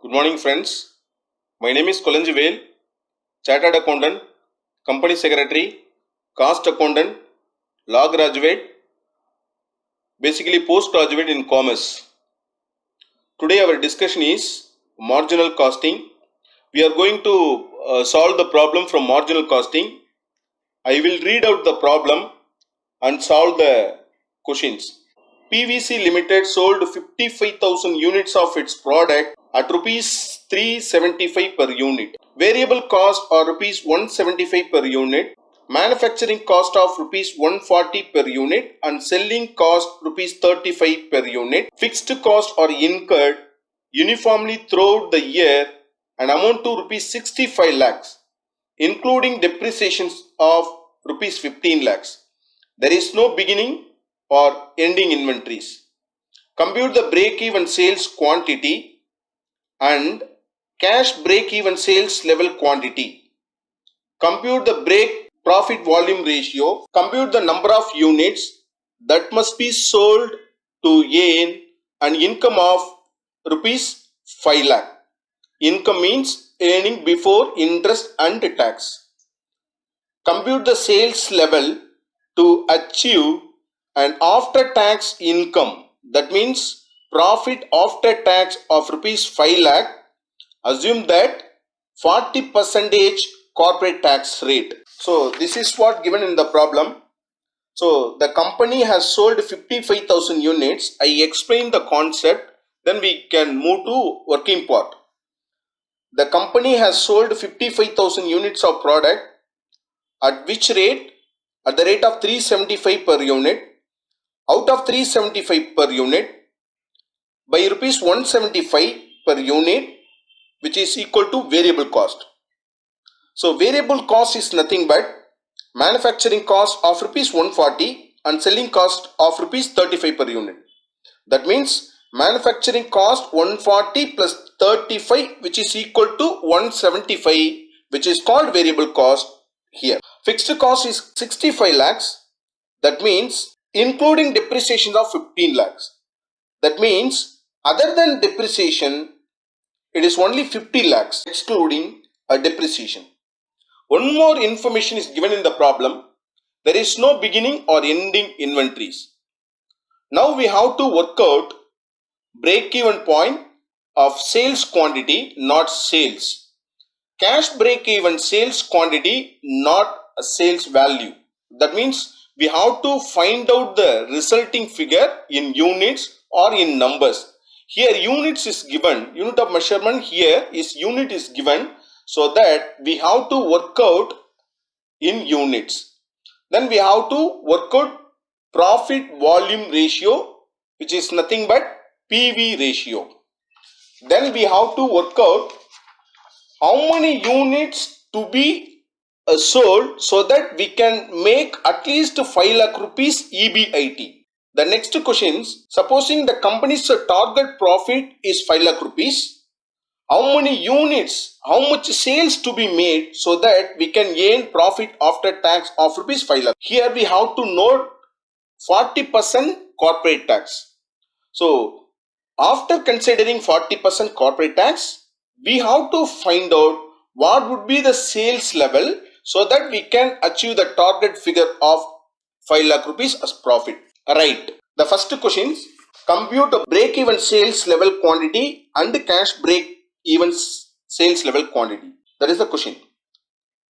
Good morning, friends. My name is Kolanjivel, Chartered Accountant, Company Secretary, Cost Accountant, Law Graduate, basically postgraduate in Commerce. Today our discussion is marginal costing. We are going to solve the problem from marginal costing. I will read out the problem and solve the questions. PVC Limited sold 55,000 units of its product at rupees 375 per unit. Variable cost are rupees 175 per unit. Manufacturing cost of rupees 140 per unit and selling cost rupees 35 per unit. Fixed costs are incurred uniformly throughout the year and amount to rupees 65 lakhs, including depreciations of rupees 15 lakhs. There is no beginning or ending inventories. Compute the break-even sales quantity and cash break-even sales level quantity. Compute the break profit volume ratio. Compute the number of units that must be sold to earn an income of rupees 5 lakh. Income means earning before interest and tax. Compute the sales level to achieve an after tax income, that means profit after tax of rupees 5 lakh. Assume that 40% corporate tax rate. So this is what given in the problem. So the company has sold 55,000 units. I explained the concept, then we can move to working part. The company has sold 55,000 units of product at which rate? At the rate of 375 per unit. Out of 375 per unit, by rupees 175 per unit, which is equal to variable cost. So variable cost is nothing but manufacturing cost of rupees 140 and selling cost of rupees 35 per unit. That means manufacturing cost 140 plus 35, which is equal to 175, which is called variable cost here. Fixed cost is 65 lakhs. That means including depreciation of 15 lakhs. That means other than depreciation, it is only 50 lakhs excluding a depreciation. One more information is given in the problem. There is no beginning or ending inventories. Now we have to work out break-even point of sales quantity, not sales. Cash break-even sales quantity, not a sales value. That means we have to find out the resulting figure in units or in numbers. Here units is given, unit of measurement here is unit is given, so that we have to work out in units. Then we have to work out profit volume ratio, which is nothing but PV ratio. Then we have to work out how many units to be sold so that we can make at least 5 lakh rupees EBIT. The next questions, supposing the company's target profit is 5 lakh rupees, how many units, how much sales to be made so that we can earn profit after tax of rupees 5 lakh. Here we have to note 40% corporate tax. So after considering 40% corporate tax, we have to find out what would be the sales level so that we can achieve the target figure of 5 lakh rupees as profit. Right. The first question, compute break-even sales level quantity and cash break-even sales level quantity. That is the question.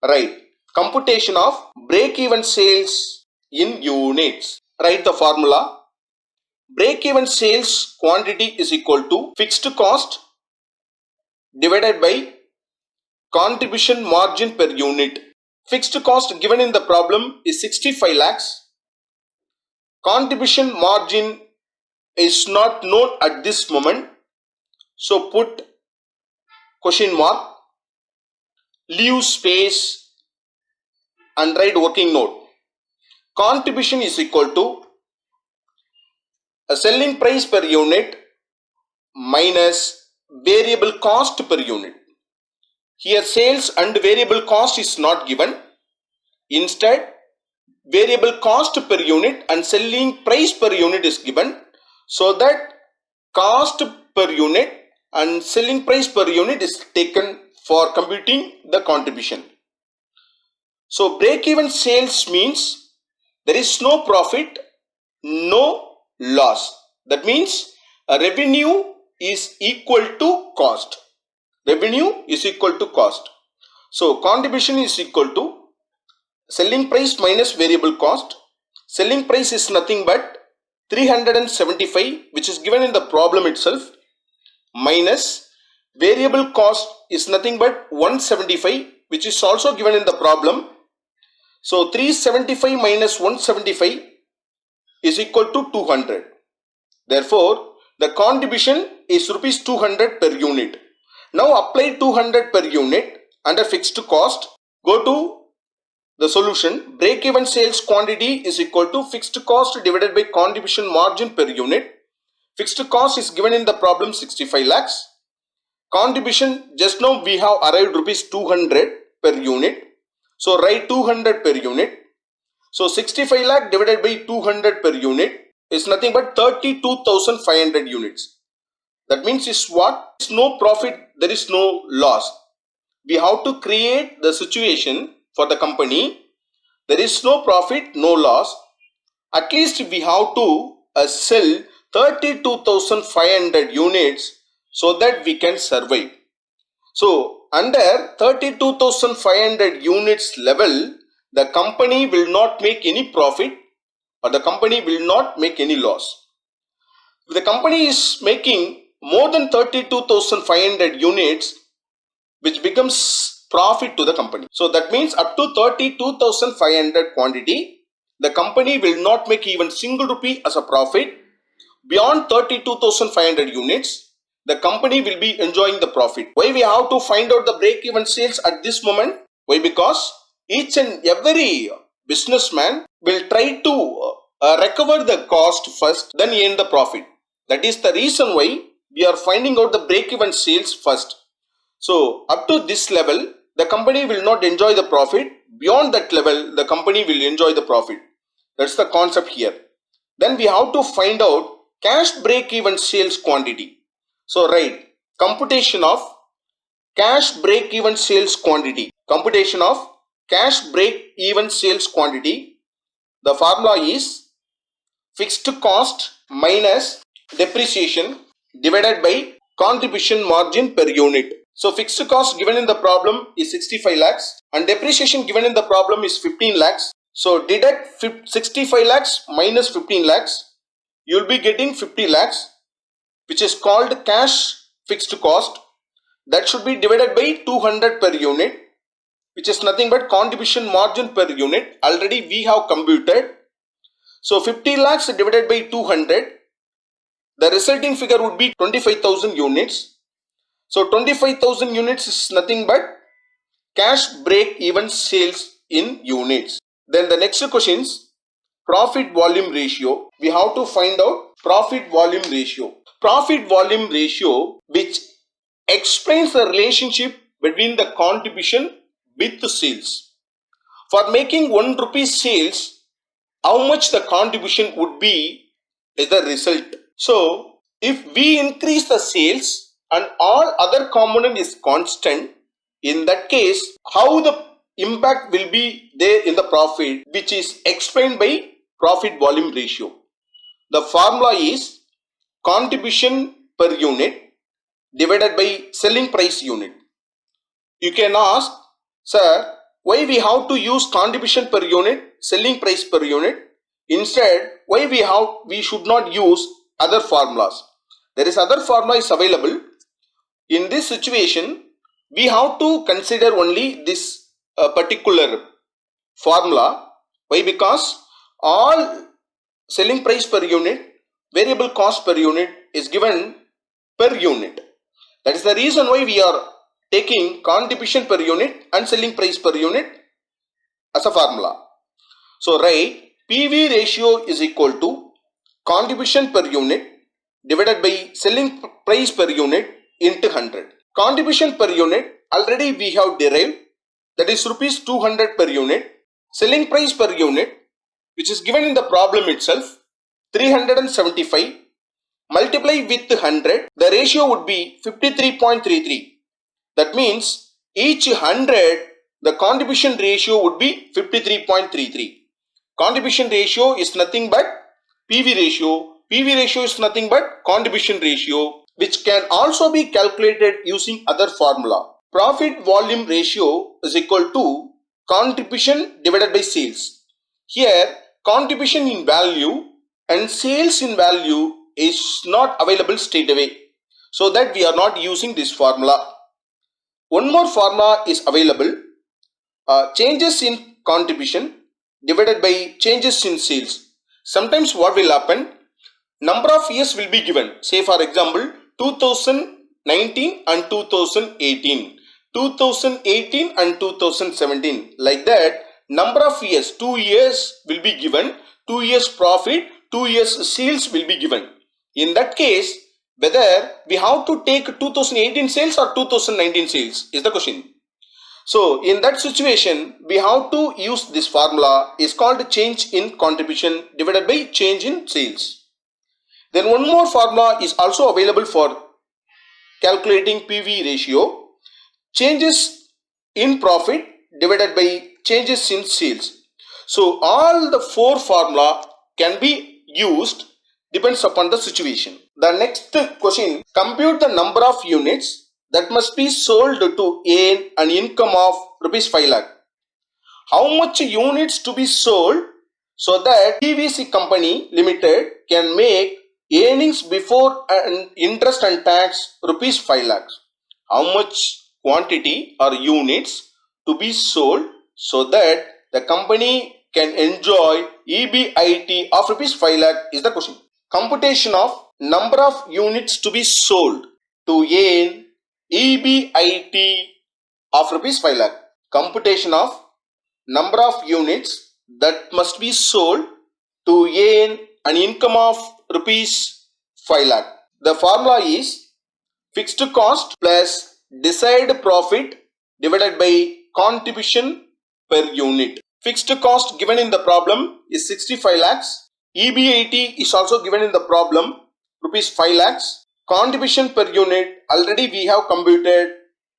Right. Computation of break-even sales in units. Write the formula. Break-even sales quantity is equal to fixed cost divided by contribution margin per unit. Fixed cost given in the problem is 65 lakhs. Contribution margin is not known at this moment. So put question mark, leave space and write working note. Contribution is equal to a selling price per unit minus variable cost per unit. Here sales and variable cost is not given. Instead, variable cost per unit and selling price per unit is given, so that cost per unit and selling price per unit is taken for computing the contribution. So break-even sales means there is no profit, no loss. That means a revenue is equal to cost. Revenue is equal to cost. So contribution is equal to selling price minus variable cost. Selling price is nothing but 375, which is given in the problem itself, minus variable cost is nothing but 175, which is also given in the problem. So 375 minus 175 is equal to 200. Therefore, the contribution is rupees 200 per unit. Now apply 200 per unit under fixed cost. Go to the solution. Break-even sales quantity is equal to fixed cost divided by contribution margin per unit. Fixed cost is given in the problem 65 lakhs. Contribution, just now we have arrived rupees 200 per unit. So write 200 per unit. So 65 lakh divided by 200 per unit is nothing but 32,500 units. That means is what? There is no profit, there is no loss. We have to create the situation for the company. There is no profit, no loss. At least we have to sell 32,500 units so that we can survive. So under 32,500 units level, the company will not make any profit or the company will not make any loss. If the company is making more than 32,500 units, which becomes profit to the company. So that means up to 32,500 quantity, the company will not make even single rupee as a profit. Beyond 32,500 units, the company will be enjoying the profit. Why we have to find out the break-even sales at this moment? Why? Because each and every businessman will try to recover the cost first, then earn the profit. That is the reason why we are finding out the break-even sales first. So up to this level, the company will not enjoy the profit. Beyond that level, the company will enjoy the profit. That's the concept here. Then we have to find out cash break-even sales quantity. So write computation of cash break-even sales quantity. Computation of cash break-even sales quantity. The formula is fixed cost minus depreciation divided by contribution margin per unit. So fixed cost given in the problem is 65 lakhs and depreciation given in the problem is 15 lakhs. So deduct 65 lakhs minus 15 lakhs. You will be getting 50 lakhs, which is called cash fixed cost. That should be divided by 200 per unit, which is nothing but contribution margin per unit. Already we have computed. So 50 lakhs divided by 200. The resulting figure would be 25,000 units. So 25,000 units is nothing but cash break even sales in units. Then the next question is profit volume ratio. We have to find out profit volume ratio. Profit volume ratio, which explains the relationship between the contribution with the sales. For making 1 rupee sales, how much the contribution would be is the result. So if we increase the sales and all other component is constant, in that case, how the impact will be there in the profit, which is explained by profit volume ratio. The formula is contribution per unit divided by selling price unit. You can ask, sir, why we have to use contribution per unit, selling price per unit? Instead, why we should not use other formulas? There is other formula is available. In this situation, we have to consider only this particular formula. Why? Because all selling price per unit, variable cost per unit is given per unit. That is the reason why we are taking contribution per unit and selling price per unit as a formula. So write PV ratio is equal to contribution per unit divided by selling price per unit into 100. Contribution per unit already we have derived, that is rupees 200 per unit. Selling price per unit, which is given in the problem itself, 375. multiply with 100, the ratio would be 53.33. That means each 100, the contribution ratio would be 53.33. Contribution ratio is nothing but PV ratio. PV ratio is nothing but contribution ratio, which can also be calculated using other formula. Profit volume ratio is equal to contribution divided by sales. Here, contribution in value and sales in value is not available straight away, so that we are not using this formula. One more formula is available, changes in contribution divided by changes in sales. Sometimes what will happen, number of years will be given, say for example 2019 and 2018, 2018 and 2017, like that number of years, 2 years will be given, 2 years profit, 2 years sales will be given. In that case, whether we have to take 2018 sales or 2019 sales is the question. So in that situation, we have to use this formula, is called change in contribution divided by change in sales. Then one more formula is also available for calculating PV ratio, changes in profit divided by changes in sales. So all the four formula can be used, depends upon the situation. The next question, compute the number of units that must be sold to earn an income of rupees 5 lakh. How much units to be sold so that PVC Company Limited can make earnings before interest and tax rupees 5 lakhs. How much quantity or units to be sold so that the company can enjoy EBIT of rupees 5 lakh is the question. Computation of number of units to be sold to earn EBIT of rupees 5 lakh. Computation of number of units that must be sold to earn an income of rupees 5 lakh. The formula is fixed cost plus desired profit divided by contribution per unit. Fixed cost given in the problem is 65 lakhs. EBIT is also given in the problem, rupees 5 lakhs. Contribution per unit, already we have computed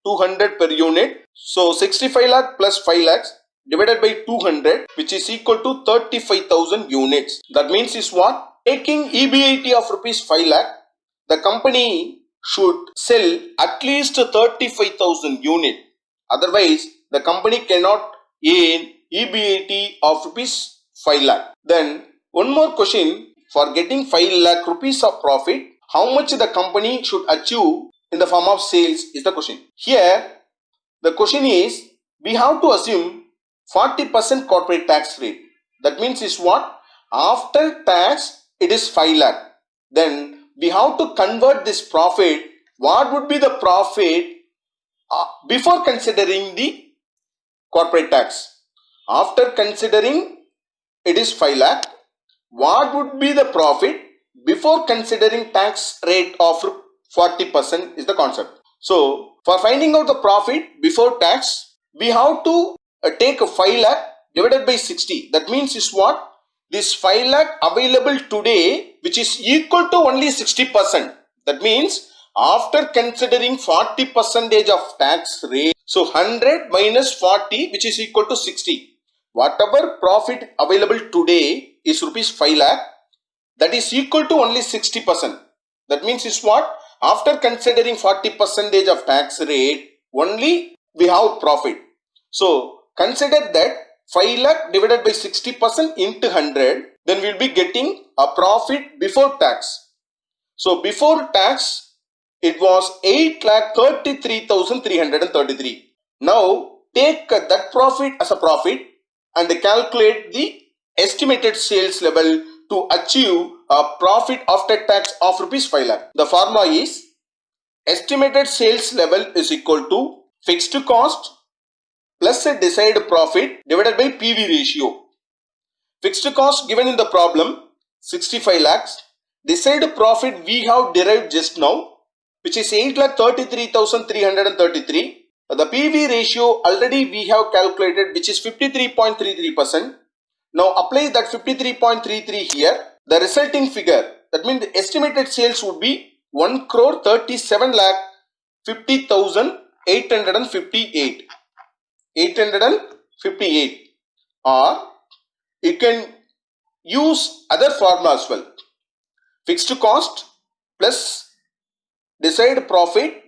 200 per unit. So 65 lakh plus 5 lakhs divided by 200, which is equal to 35,000 units. That means is what? Taking EBIT of rupees 5 lakh, the company should sell at least 35,000 units. Otherwise, the company cannot earn EBIT of rupees 5 lakh. Then one more question, for getting 5 lakh rupees of profit, how much the company should achieve in the form of sales is the question. Here, the question is, we have to assume 40% corporate tax rate. That means is what? After tax, it is 5 lakh. Then we have to convert this profit. What would be the profit before considering the corporate tax? After considering it is 5 lakh, what would be the profit before considering tax rate of 40% is the concept. So for finding out the profit before tax, we have to take a 5 lakh divided by 60. That means is what? This 5 lakh available today, which is equal to only 60%. That means after considering 40% of tax rate, so 100 minus 40, which is equal to 60. Whatever profit available today is rupees 5 lakh, that is equal to only 60%. That means is what? After considering 40% of tax rate, only we have profit. So consider that 5 lakh divided by 60% into 100, then we will be getting a profit before tax. So before tax, it was 8,33,333. Now take that profit as a profit and calculate the estimated sales level to achieve a profit after tax of rupees 5 lakh. The formula is estimated sales level is equal to fixed cost plus a desired profit divided by PV ratio. Fixed cost given in the problem 65 lakhs. Desired profit we have derived just now, which is 8,33,333. The PV ratio already we have calculated, which is 53.33%. Now apply that 53.33 here. The resulting figure, That means the estimated sales would be 1 crore 37 lakh 50,858. 858. Or you can use other formula as well. Fixed cost plus desired profit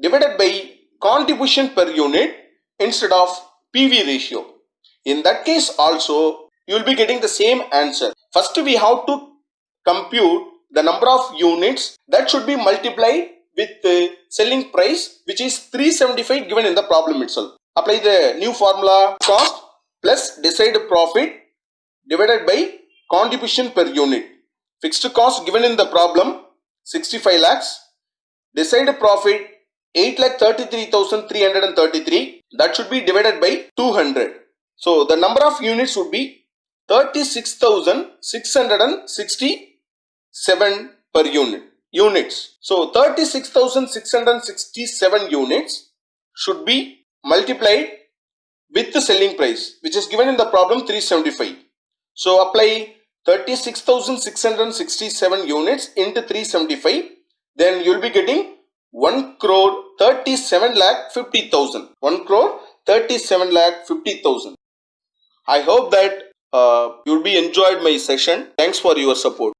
divided by contribution per unit instead of PV ratio. In that case also you will be getting the same answer. First we have to compute the number of units that should be multiplied with the selling price, which is 375 given in the problem itself. Apply the new formula: cost plus desired profit divided by contribution per unit. Fixed cost given in the problem 65 lakhs, desired profit 8,33,333, that should be divided by 200. So the number of units would be 36,667 per units. So 36,667 units should be multiplied with the selling price, which is given in the problem 375. So apply 36,667 units into 375, then you will be getting 1 crore 37 lakh 50,000. 1 crore 37 lakh 50,000. I hope that you will be enjoyed my session. Thanks for your support.